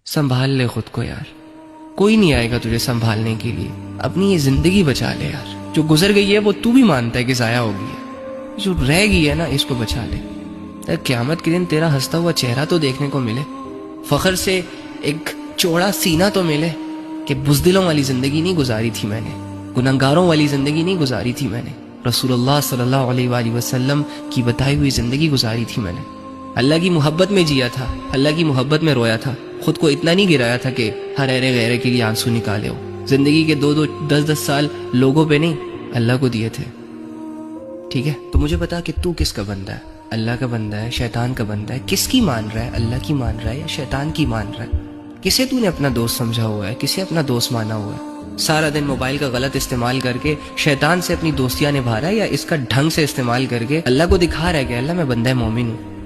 संभाल ले खुद को यार, कोई नहीं आएगा तुझे संभालने के लिए। अपनी ये जिंदगी बचा ले यार, जो गुजर गई है वो तू भी मानता है कि जाया हो गई है, जो रह गई है ना इसको बचा ले। यार क़यामत के दिन तेरा हंसता हुआ चेहरा तो देखने को मिले, फख्र से एक चौड़ा सीना तो मिले कि बुज़दिलों वाली जिंदगी नहीं गुजारी थी मैंने, गुनहगारों वाली जिंदगी नहीं गुजारी थी मैंने, रसूलुल्लाह सल्लल्लाहु अलैहि वसल्लम की बताई हुई जिंदगी गुजारी थी मैंने। अल्लाह की मोहब्बत में जिया था, अल्लाह की मोहब्बत में रोया था, खुद को इतना नहीं गिराया था कि हर अरे गहरे के लिए आंसू निकाले हो। जिंदगी के 2-2 10-10 साल लोगों पे नहीं अल्लाह को दिए थे। ठीक है, तो मुझे बता कि तू किसका बंदा है? अल्लाह का बंदा है, शैतान का बंदा है? किसकी मान रहा है? अल्लाह की मान रहा है या शैतान की मान रहा है? किसे तूने अपना दोस्त समझा हुआ है, किसे अपना दोस्त माना हुआ है? सारा दिन मोबाइल का गलत इस्तेमाल करके शैतान से अपनी दोस्तियां निभा रहा है, या इसका ढंग से इस्तेमाल करके अल्लाह को दिखा रहा है कि अल्लाह मैं बंदा मोमिन हूँ।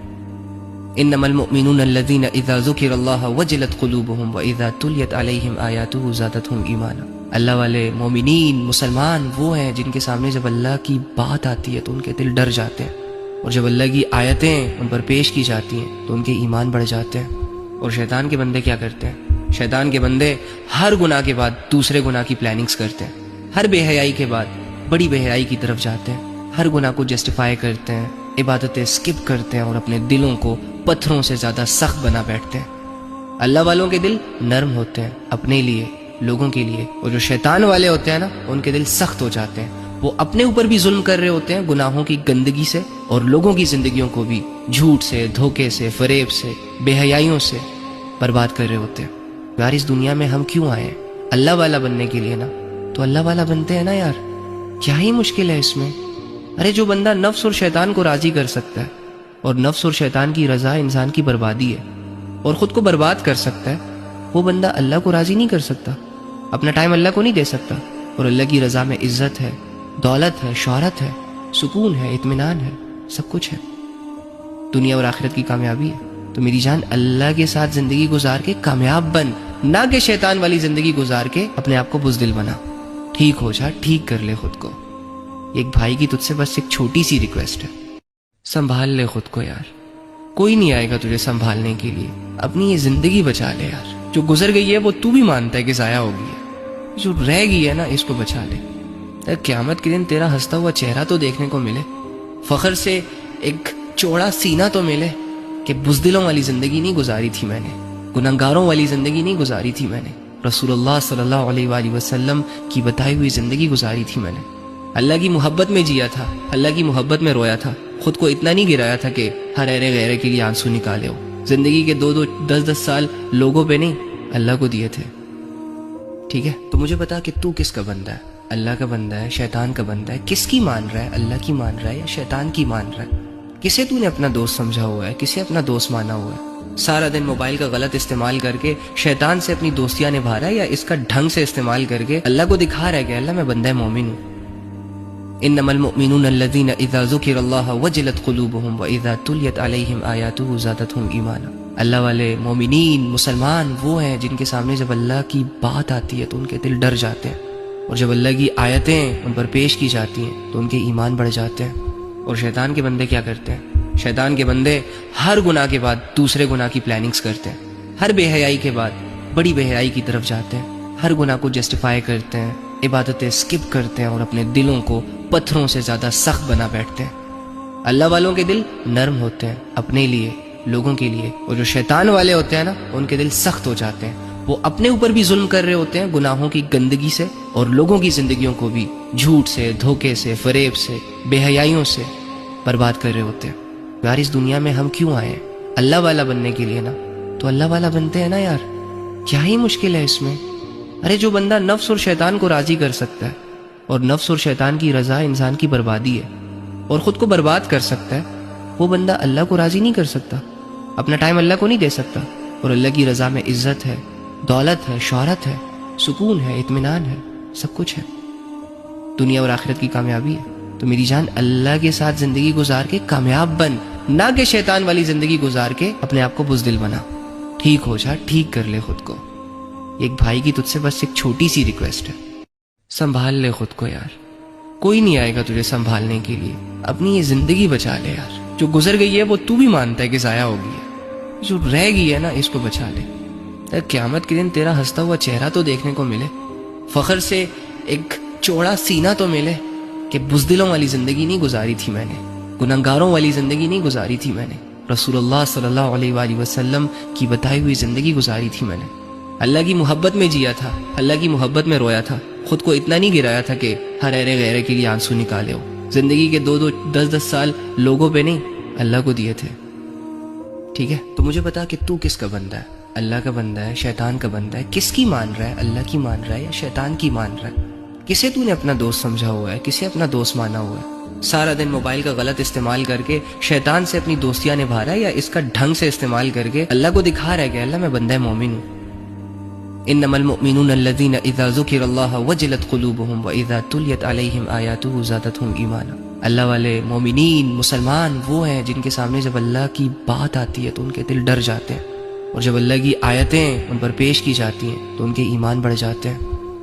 इन्नमल मुमिनूना अल्लज़ीना इज़ा ज़ुकिरल्लाह वजलत क़ुलूबुहुम व इज़ा तुलियत अलैहिम आयातुहु ज़ादतहुम ईमाना। अल्लाह वाले मोमिनीन मुसलमान वो हैं जिनके सामने जब अल्लाह की बात आती है तो उनके दिल डर जाते हैं, और जब अल्लाह की आयतें उन पर पेश की जाती हैं तो उनके ईमान बढ़ जाते हैं। और शैतान के बंदे क्या करते हैं? शैतान के बंदे हर गुनाह के बाद दूसरे गुनाह की प्लानिंग्स करते हैं, हर बेहयाई के बाद बड़ी बेहयाई की तरफ जाते हैं, हर गुनाह को जस्टिफाई करते हैं, इबादतें स्किप करते हैं और अपने दिलों को पत्थरों से ज्यादा सख्त बना बैठते हैं। अल्लाह वालों के दिल नरम होते हैं अपने लिए, लोगों के लिए, और जो शैतान वाले होते हैं ना उनके दिल सख्त हो जाते हैं। वो अपने ऊपर भी जुल्म कर रहे होते हैं गुनाहों की गंदगी से, और लोगों की जिंदगियों को भी झूठ से, धोखे से, फरेब से, बेहयाइयों से बर्बाद कर रहे होते हैं। यार इस दुनिया में हम क्यों आए? अल्लाह वाला बनने के लिए ना, तो अल्लाह वाला बनते हैं ना यार, क्या ही मुश्किल है इसमें। अरे जो बंदा नफ्स और शैतान को राजी कर सकता है, और नफ्स और शैतान की रजा इंसान की बर्बादी है, और खुद को बर्बाद कर सकता है, वो बंदा अल्लाह को राजी नहीं कर सकता, अपना टाइम अल्लाह को नहीं दे सकता। और अल्लाह की रजा में इज्जत है, दौलत है, शोहरत है, सुकून है, इत्मीनान है, सब कुछ है, दुनिया और आखिरत की कामयाबी है। तो मेरी जान अल्लाह के साथ जिंदगी गुजार के कामयाब बन, ना कि शैतान वाली जिंदगी गुजार के अपने आप को बुज़दिल बना। ठीक हो जा, ठीक कर ले खुद को। एक भाई की तुझसे बस एक छोटी सी रिक्वेस्ट है, संभाल ले खुद को यार, कोई नहीं आएगा तुझे संभालने के लिए। अपनी ये जिंदगी बचा ले यार, जो गुजर गई है वो तू भी मानता है कि जाया हो गई है, जो रह गई है ना इसको बचा ले। यार क़यामत के दिन तेरा हंसता हुआ चेहरा तो देखने को मिले, फख्र से एक चौड़ा सीना तो मिले कि बुज़दिलों वाली जिंदगी नहीं गुजारी थी मैंने, गुनहगारों वाली जिंदगी नहीं गुजारी थी मैंने, रसूलुल्लाह सल्लल्लाहु अलैहि वसल्लम की बताई हुई जिंदगी गुजारी थी मैंने। अल्लाह की मोहब्बत में जिया था, अल्लाह की मोहब्बत में रोया था, खुद को इतना नहीं गिराया था कि हर अरे गहरे के लिए आंसू निकाले हो। जिंदगी के 2-2 10-10 साल लोगों पे नहीं अल्लाह को दिए थे। ठीक है, तो मुझे बता कि तू किसका बंदा है? अल्लाह का बंदा है, शैतान का बंदा है? किसकी मान रहा है? अल्लाह की मान रहा है या शैतान की मान रहा है? किसे तूने अपना दोस्त समझा हुआ है, किसे अपना दोस्त माना हुआ है? सारा दिन मोबाइल का गलत इस्तेमाल करके शैतान से अपनी दोस्तियां निभा रहा है, या इसका ढंग से इस्तेमाल करके अल्लाह को दिखा रहा है कि अल्लाह मैं बंदा मोमिन हूँ। इन्नमल मुमिनूना अल्लज़ीना इज़ा ज़ुकिरल्लाह वजलत क़ुलूबुहुम व इज़ा तुलियत अलैहिम आयातुहु ज़ादतहुम ईमाना। अल्लाह वाले मोमिनीन मुसलमान वो हैं जिनके सामने जब अल्लाह की बात आती है तो उनके दिल डर जाते हैं, और जब अल्लाह की आयतें उन पर पेश की जाती हैं तो उनके ईमान बढ़ जाते हैं। और शैतान के बंदे क्या करते हैं? शैतान के बंदे हर गुनाह के बाद दूसरे गुनाह की प्लानिंग्स करते हैं, हर बेहयाई के बाद बड़ी बेहयाई की तरफ जाते हैं, हर गुनाह को जस्टिफाई करते हैं, इबादतें स्किप करते हैं और अपने दिलों को पत्थरों से ज्यादा सख्त बना बैठते हैं। अल्लाह वालों के दिल नरम होते हैं अपने लिए, लोगों के लिए, और जो शैतान वाले होते हैं ना उनके दिल सख्त हो जाते हैं। वो अपने ऊपर भी जुल्म कर रहे होते हैं गुनाहों की गंदगी से, और लोगों की जिंदगियों को भी झूठ से, धोखे से, फरेब से, बेहयाइयों से बर्बाद कर रहे होते हैं। यार इस दुनिया में हम क्यों आए? अल्लाह वाला बनने के लिए ना, तो अल्लाह वाला बनते हैं ना यार, क्या ही मुश्किल है इसमें। अरे जो बंदा नफ्स और शैतान को राजी कर सकता है, और नफ्स और शैतान की रजा इंसान की बर्बादी है, और खुद को बर्बाद कर सकता है, वो बंदा अल्लाह को राजी नहीं कर सकता, अपना टाइम अल्लाह को नहीं दे सकता। और अल्लाह की रजा में इज्जत है, दौलत है, शोहरत है, सुकून है, इत्मीनान है, सब कुछ है, दुनिया और आखिरत की कामयाबी है। तो मेरी जान अल्लाह के साथ जिंदगी गुजार के कामयाब बन, ना कि शैतान वाली जिंदगी गुजार के अपने आप को बुज़दिल बना। ठीक हो जा, ठीक कर ले खुद को। एक भाई की तुझसे बस एक छोटी सी रिक्वेस्ट है, संभाल ले खुद को यार, कोई नहीं आएगा तुझे संभालने के लिए। अपनी ये जिंदगी बचा ले यार, जो गुजर गई है वो तू भी मानता है कि जाया हो गई है, जो रह गई है ना इसको बचा ले। قیامت کے دن تیرا ہنستا ہوا چہرہ تو دیکھنے کو ملے, فخر سے ایک چوڑا سینہ تو ملے کہ بزدلوں والی زندگی نہیں گزاری تھی میں نے, گنہگاروں والی زندگی نہیں گزاری تھی میں نے, رسول اللہ صلی اللہ علیہ وآلہ وسلم کی بتائی ہوئی زندگی گزاری تھی میں نے, اللہ کی محبت میں جیا تھا, اللہ کی محبت میں رویا تھا, خود کو اتنا نہیں گرایا تھا کہ ہر ایرے غیرے کے لیے آنسو نکالے ہو. زندگی کے 2 10 سال لوگوں پہ نہیں, اللہ کو دیے تھے. ٹھیک ہے, تو مجھے بتا کہ تو کس کا بندہ ہے, اللہ کا بندہ ہے, شیطان کا بندہ ہے, کس کی مان رہا ہے, اللہ کی مان رہا ہے یا شیطان کی مان رہا ہے؟ کسے تو نے اپنا دوست سمجھا ہوا ہے, کسے اپنا دوست مانا ہوا ہے؟ سارا دن موبائل کا غلط استعمال کر کے شیطان سے اپنی دوستیاں نبھا رہا ہے, یا اس کا ڈھنگ سے استعمال کر کے اللہ کو دکھا رہا ہے کہ اللہ میں بندہ مومن ہوں. انما المؤمنون الذين اذا ذكر الله وجلت قلوبهم واذا تليت عليهم آیاته زادتهم ایمانا. اللہ والے مومنین مسلمان وہ ہیں جن کے سامنے جب اللہ کی بات آتی ہے تو ان کے دل ڈر جاتے ہیں, اور جب اللہ کی آیتیں ان پر پیش کی جاتی ہیں تو ان کے ایمان بڑھ جاتے ہیں.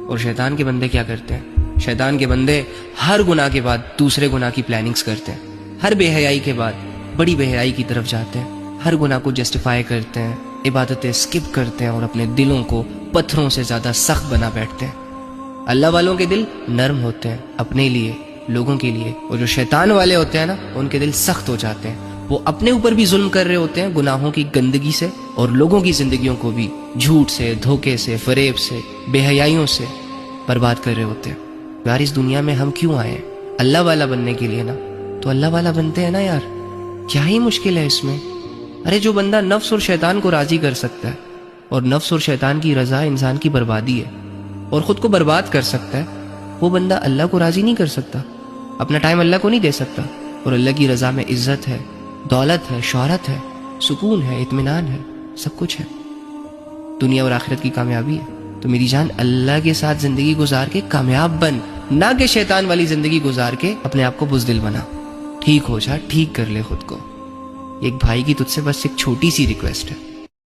اور شیطان کے بندے کیا کرتے ہیں؟ شیطان کے بندے ہر گناہ کے بعد دوسرے گناہ کی پلاننگز کرتے ہیں, ہر بے حیائی کے بعد بڑی بے حیائی کی طرف جاتے ہیں, ہر گناہ کو جسٹیفائی کرتے ہیں, عبادتیں سکپ کرتے ہیں اور اپنے دلوں کو پتھروں سے زیادہ سخت بنا بیٹھتے ہیں. اللہ والوں کے دل نرم ہوتے ہیں اپنے لیے, لوگوں کے لیے, اور جو شیطان والے ہوتے ہیں نا ان کے دل سخت ہو جاتے ہیں. وہ اپنے اوپر بھی ظلم کر رہے ہوتے ہیں گناہوں کی گندگی سے, اور لوگوں کی زندگیوں کو بھی جھوٹ سے, دھوکے سے, فریب سے, بے حیائیوں سے برباد کر رہے ہوتے ہیں. یار اس دنیا میں ہم کیوں آئے ہیں؟ اللہ والا بننے کے لیے نا, تو اللہ والا بنتے ہیں نا یار, کیا ہی مشکل ہے اس میں. ارے جو بندہ نفس اور شیطان کو راضی کر سکتا ہے, اور نفس اور شیطان کی رضا انسان کی بربادی ہے, اور خود کو برباد کر سکتا ہے, وہ بندہ اللہ کو راضی نہیں کر سکتا, اپنا ٹائم اللہ کو نہیں دے سکتا. اور اللہ کی رضا میں عزت ہے, دولت ہے, شہرت ہے, سکون ہے, اطمینان ہے, سب کچھ ہے, دنیا اور آخرت کی کامیابی ہے. تو میری جان اللہ کے ساتھ زندگی گزار کے کامیاب بن, نہ کہ شیطان والی زندگی گزار کے اپنے آپ کو بزدل بنا. ٹھیک ہو جا, ٹھیک کر لے خود کو. ایک بھائی کی تجھ سے بس ایک چھوٹی سی ریکویسٹ ہے,